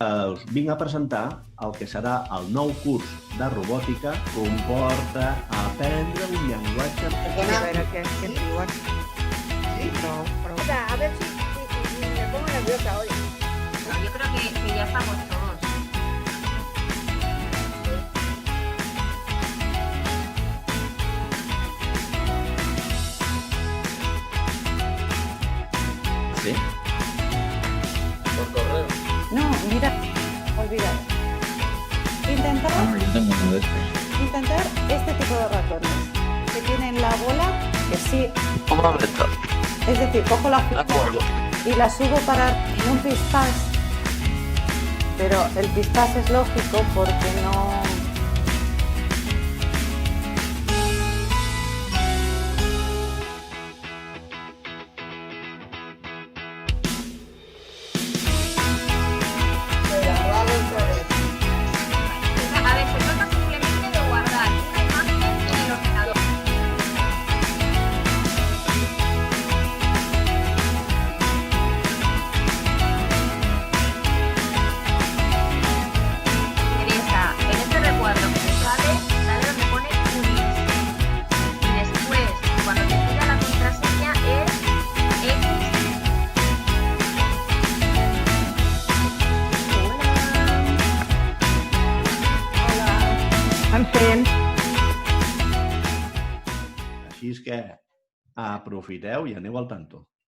Us vinc a presentar el que serà el nou curs de robòtica que comporta aprendre un llenguatge... A veure què et diuen. Sí? Prou. A ver si me pongo nerviosa hoy. Yo creo que ya estamos todos. Sí? Por correo. No, mira, olvidar. Intentar Yo tengo uno de estos. intentar este tipo de ratones que tienen la bola que sí, Un momento. es decir, cojo la De figura acuerdo. y la subo para un pispás, pero el pispás es lógico porque no... A ver, se trata simplemente de guardar una imagen en el ordenador. Teresa, en este recuadro que te sale donde pone Unix. Y después, cuando te pida la contraseña, es X. En fent. Així és que aprofiteu i aneu al tanto.